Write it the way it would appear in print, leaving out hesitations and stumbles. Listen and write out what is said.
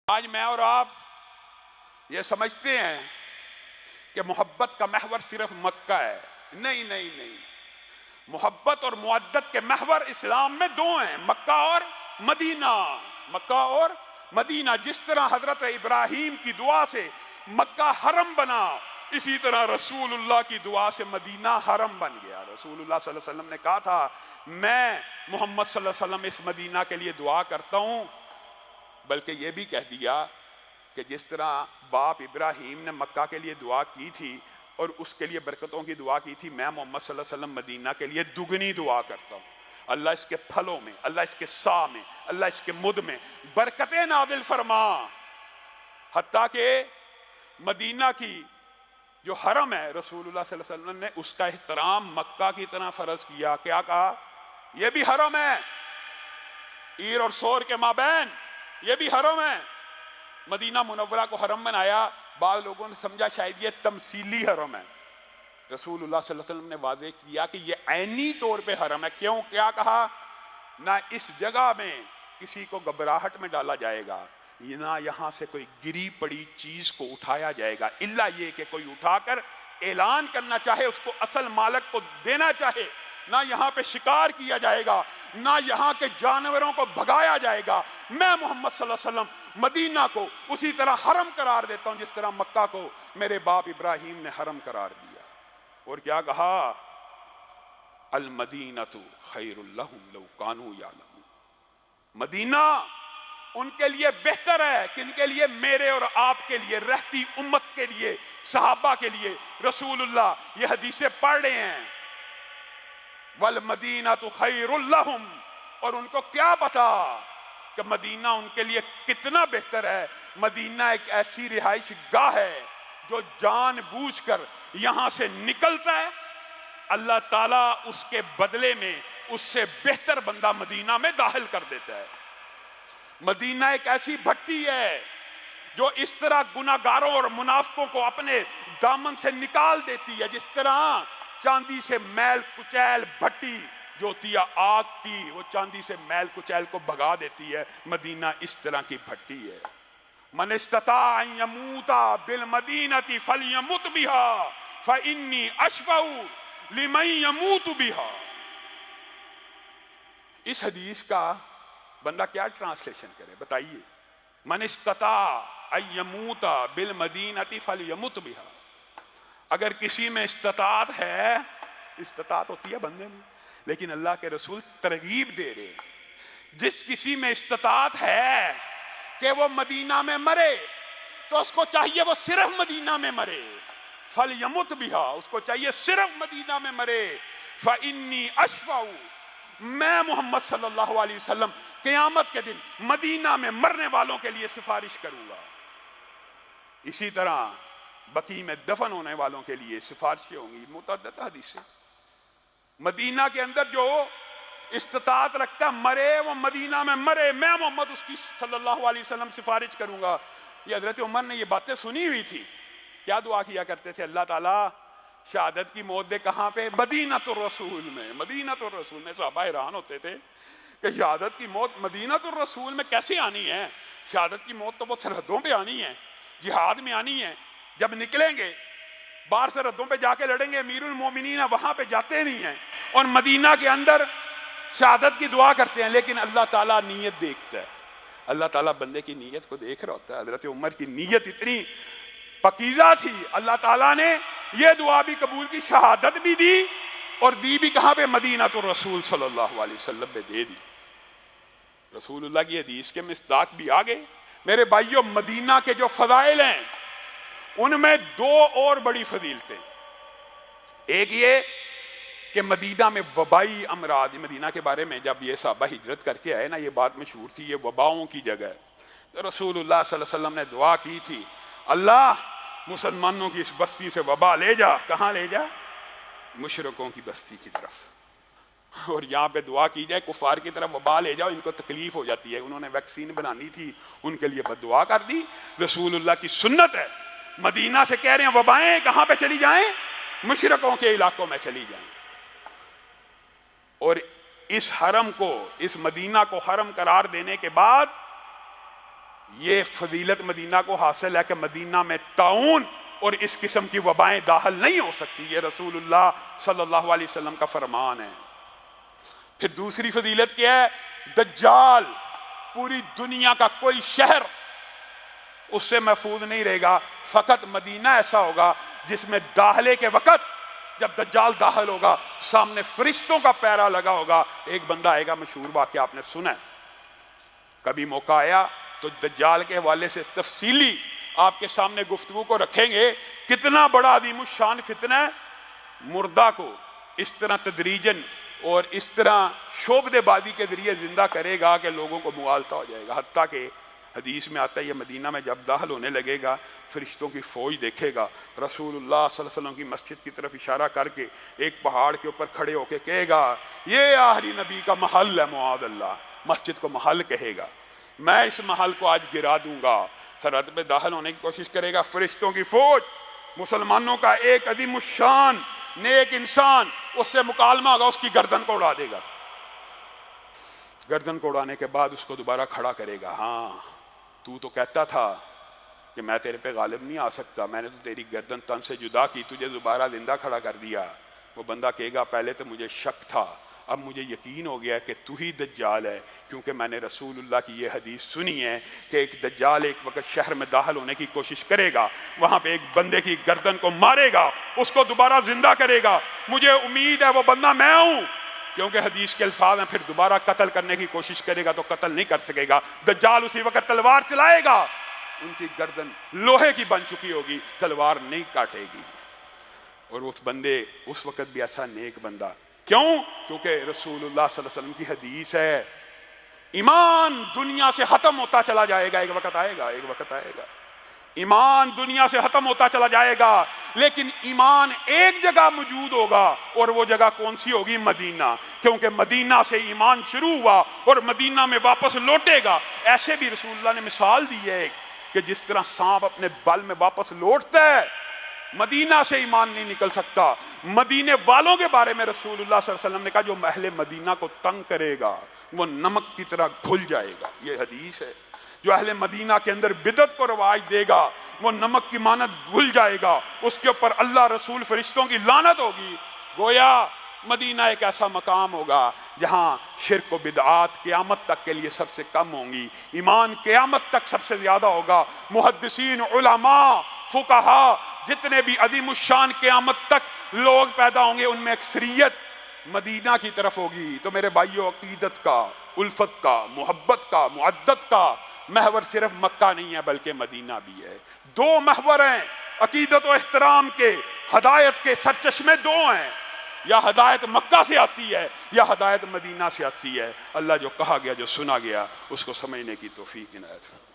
آج میں اور آپ یہ سمجھتے ہیں کہ محبت کا محور صرف مکہ ہے. نہیں نہیں نہیں، محبت اور مودت کے محور اسلام میں دو ہیں، مکہ اور مدینہ. مکہ اور مدینہ. جس طرح حضرت ابراہیم کی دعا سے مکہ حرم بنا، اسی طرح رسول اللہ کی دعا سے مدینہ حرم بن گیا. رسول اللہ صلی اللہ علیہ وسلم نے کہا تھا، میں محمد صلی اللہ علیہ وسلم اس مدینہ کے لیے دعا کرتا ہوں. بلکہ یہ بھی کہہ دیا کہ جس طرح باپ ابراہیم نے مکہ کے لیے دعا کی تھی اور اس کے لیے برکتوں کی دعا کی تھی، میں محمد صلی اللہ علیہ وسلم مدینہ کے لیے دگنی دعا کرتا ہوں. اللہ اس کے پھلوں میں، اللہ اس کے سا میں، اللہ اس کے مد میں برکتیں نازل فرما. حتیٰ کہ مدینہ کی جو حرم ہے، رسول اللہ صلی اللہ علیہ وسلم نے اس کا احترام مکہ کی طرح فرض کیا. کیا کہا؟ یہ بھی حرم ہے، عیر اور سور کے مابین یہ بھی حرم ہے. مدینہ منورہ کو حرم بنایا. بعض لوگوں نے سمجھا شاید یہ تمثیلی حرم ہے. رسول اللہ صلی اللہ علیہ وسلم نے واضح کیا کہ یہ عینی طور پہ حرم ہے. کیوں؟ کیا کہا؟ نہ اس جگہ میں کسی کو گھبراہٹ میں ڈالا جائے گا، نہ یہاں سے کوئی گری پڑی چیز کو اٹھایا جائے گا، الا یہ کہ کوئی اٹھا کر اعلان کرنا چاہے، اس کو اصل مالک کو دینا چاہے. نہ یہاں پہ شکار کیا جائے گا، نہ یہاں کے جانوروں کو بھگایا جائے گا. میں محمد صلی اللہ علیہ وسلم مدینہ کو اسی طرح حرم قرار دیتا ہوں جس طرح مکہ کو میرے باپ ابراہیم نے حرم قرار دیا. اور کیا کہا؟ المدینۃ خیر لہم لو کانوا یعلمون. مدینہ ان کے لیے بہتر ہے. کن کے لیے؟ میرے اور آپ کے لیے، رہتی امت کے لیے، صحابہ کے لیے. رسول اللہ یہ حدیثیں پڑھ رہے ہیں، والمدینۃ خیر لہم. اور ان کو کیا پتا کہ مدینہ ان کے لیے کتنا بہتر ہے. مدینہ ایک ایسی رہائش گاہ ہے جو جان بوجھ کر یہاں سے نکلتا ہے، اللہ تعالیٰ اس کے بدلے میں اس سے بہتر بندہ مدینہ میں داخل کر دیتا ہے. مدینہ ایک ایسی بھٹی ہے جو اس طرح گناہگاروں اور منافقوں کو اپنے دامن سے نکال دیتی ہے. جس طرح چاندی سے میل کچیل بھٹی جو ہوتی ہے آگ کی، وہ چاندی سے میل کچیل کو بھگا دیتی ہے، مدینہ اس طرح کی بھٹی ہے. من استطاع ان یموت بالمدینۃ فلیمت بہا فانی اشفع لمن یموت بہا. اس حدیث کا بندہ کیا ٹرانسلیشن کرے بتائیے؟ من استطاع ان یموت بالمدینۃ فلیمت بہا. اگر کسی میں استطاعت ہے، استطاعت ہوتی ہے بندے میں، لیکن اللہ کے رسول ترغیب دے رہے، جس کسی میں استطاعت ہے کہ وہ مدینہ میں مرے تو اس کو چاہیے وہ صرف مدینہ میں مرے. فلیمت بہا، اس کو چاہیے صرف مدینہ میں مرے. فانی اشفع، میں محمد صلی اللہ علیہ وسلم قیامت کے دن مدینہ میں مرنے والوں کے لیے سفارش کروں گا. اسی طرح بقیع میں دفن ہونے والوں کے لیے سفارشیں ہوں گی. متعدد حدیثیں. مدینہ کے اندر جو استطاعت رکھتا مرے، وہ مدینہ میں مرے، میں محمد اس کی صلی اللہ علیہ وسلم سفارش کروں گا. یہ حضرت عمر نے یہ باتیں سنی ہوئی تھی. کیا دعا کیا کرتے تھے؟ اللہ تعالیٰ شہادت کی موت دے کہاں پہ؟ مدینۃ الرسول میں. مدینۃ الرسول میں. صحابہ حیران ہوتے تھے کہ شہادت کی موت مدینۃ الرسول میں کیسے آنی ہے؟ شہادت کی موت تو وہ سرحدوں پہ آنی ہے، جہاد میں آنی ہے. جب نکلیں گے باہر سرحدوں پہ جا کے لڑیں گے، امیر المومنین وہاں پہ جاتے نہیں ہیں، اور مدینہ کے اندر شہادت کی دعا کرتے ہیں. لیکن اللہ تعالیٰ نیت دیکھتا ہے، اللہ تعالیٰ بندے کی نیت کو دیکھ رہا ہوتا ہے. حضرت عمر کی نیت اتنی پاکیزہ تھی، اللہ تعالیٰ نے یہ دعا بھی قبول کی، شہادت بھی دی، اور دی بھی کہاں پہ؟ مدینۃ الرسول صلی اللہ علیہ وسلم پہ دے دی. رسول اللہ کی حدیث کے مصداق بھی آگے. میرے بھائیوں، مدینہ کے جو فضائل ہیں ان میں دو اور بڑی فضیلتیں. ایک یہ کہ مدینہ میں وبائی امراض، مدینہ کے بارے میں جب یہ صحابہ ہجرت کر کے آئے نا، یہ بات مشہور تھی، یہ وباؤں کی جگہ ہے. رسول اللہ صلی اللہ علیہ وسلم نے دعا کی تھی، اللہ مسلمانوں کی اس بستی سے وبا لے جا. کہاں لے جا؟ مشرکوں کی بستی کی طرف. اور یہاں پہ دعا کی جائے کفار کی طرف وبا لے جاؤ، ان کو تکلیف ہو جاتی ہے. انہوں نے ویکسین بنانی تھی، ان کے لیے بد دعا کر دی. رسول اللہ کی سنت ہے، مدینہ سے کہہ رہے ہیں وبائیں کہاں پہ چلی جائیں؟ مشرکوں کے علاقوں میں چلی جائیں. اور اس حرم کو، اس مدینہ کو حرم قرار دینے کے بعد یہ فضیلت مدینہ کو حاصل ہے کہ مدینہ میں طاعون اور اس قسم کی وبائیں داخل نہیں ہو سکتی، یہ رسول اللہ صلی اللہ علیہ وسلم کا فرمان ہے۔ پھر دوسری فضیلت کیا ہے؟ دجال پوری دنیا کا کوئی شہر اس سے محفوظ نہیں رہے گا، فقط مدینہ ایسا ہوگا جس میں داخلے کے وقت جب دجال داخل ہوگا سامنے فرشتوں کا پیرا لگا ہوگا۔ ایک بندہ آئے گا، مشہور واقعہ آپ نے سنا ہے، کبھی موقع آیا تو دجال کے حوالے سے تفصیلی آپ کے سامنے گفتگو کو رکھیں گے۔ کتنا بڑا عظیم الشان فتنہ ہے، مردہ کو اس طرح تدریجن اور اس طرح شعبدے بازی کے ذریعے زندہ کرے گا کہ لوگوں کو مغالطہ ہو جائے گا۔ حتیٰ کہ حدیث میں آتا ہے یہ مدینہ میں جب داخل ہونے لگے گا فرشتوں کی فوج دیکھے گا، رسول اللہ صلی اللہ علیہ وسلم کی مسجد کی طرف اشارہ کر کے ایک پہاڑ کے اوپر کھڑے ہو کے کہے گا یہ آخری نبی کا محل ہے، معاذ اللہ، مسجد کو محل کہے گا، میں اس محل کو آج گرا دوں گا۔ سرحد پہ داخل ہونے کی کوشش کرے گا، فرشتوں کی فوج، مسلمانوں کا ایک عظیم الشان نیک انسان اس سے مکالمہ ہوگا، اس کی گردن کو اڑا دے گا۔ گردن کو اڑانے کے بعد اس کو دوبارہ کھڑا کرے گا، ہاں تو کہتا تھا کہ میں تیرے پہ غالب نہیں آ سکتا، میں نے تو تیری گردن تن سے جدا کی، تجھے دوبارہ زندہ کھڑا کر دیا۔ وہ بندہ کہے گا پہلے تو مجھے شک تھا، اب مجھے یقین ہو گیا کہ تو ہی دجال ہے، کیونکہ میں نے رسول اللہ کی یہ حدیث سنی ہے کہ ایک دجال ایک وقت شہر میں داخل ہونے کی کوشش کرے گا، وہاں پہ ایک بندے کی گردن کو مارے گا، اس کو دوبارہ زندہ کرے گا، مجھے امید ہے وہ بندہ میں ہوں، کیونکہ حدیث کے الفاظ ہیں پھر دوبارہ قتل کرنے کی کوشش کرے گا تو قتل نہیں کر سکے گا۔ دجال اسی وقت تلوار چلائے گا، ان کی گردن لوہے کی بن چکی ہوگی، تلوار نہیں کاٹے گی، اور اس بندے اس وقت بھی ایسا نیک بندہ، کیوں؟ کیونکہ رسول اللہ صلی اللہ علیہ وسلم کی حدیث ہے ایمان دنیا سے ختم ہوتا چلا جائے گا، ایک وقت آئے گا، ایک وقت آئے گا ایمان دنیا سے ختم ہوتا چلا جائے گا، لیکن ایمان ایک جگہ موجود ہوگا، اور وہ جگہ کون سی ہوگی؟ مدینہ، کیونکہ مدینہ سے ایمان شروع ہوا اور مدینہ میں واپس لوٹے گا۔ ایسے بھی رسول اللہ نے مثال دی ہے کہ جس طرح سانپ اپنے بل میں واپس لوٹتا ہے، مدینہ سے ایمان نہیں نکل سکتا۔ مدینے والوں کے بارے میں رسول اللہ صلی اللہ علیہ وسلم نے کہا جو اہل مدینہ کو تنگ کرے گا وہ نمک کی طرح گھل جائے گا، یہ حدیث ہے۔ جو اہل مدینہ کے اندر بدعت کو رواج دے گا وہ نمک کی مانند گھل جائے گا، اس کے اوپر اللہ رسول فرشتوں کی لعنت ہوگی۔ گویا مدینہ ایک ایسا مقام ہوگا جہاں شرک و بدعات قیامت تک کے لیے سب سے کم ہوں گی، ایمان قیامت تک سب سے زیادہ ہوگا۔ محدثین، علماء، فقہاء، جتنے بھی عظیم الشان قیامت تک لوگ پیدا ہوں گے ان میں اکثریت مدینہ کی طرف ہوگی۔ تو میرے بھائیو، عقیدت کا، الفت کا، محبت کا، معدت کا محور صرف مکہ نہیں ہے بلکہ مدینہ بھی ہے۔ دو محور ہیں عقیدت و احترام کے، ہدایت کے سرچشمے دو ہیں، یا ہدایت مکہ سے آتی ہے یا ہدایت مدینہ سے آتی ہے۔ اللہ جو کہا گیا، جو سنا گیا، اس کو سمجھنے کی توفیق عنایت فرمائے۔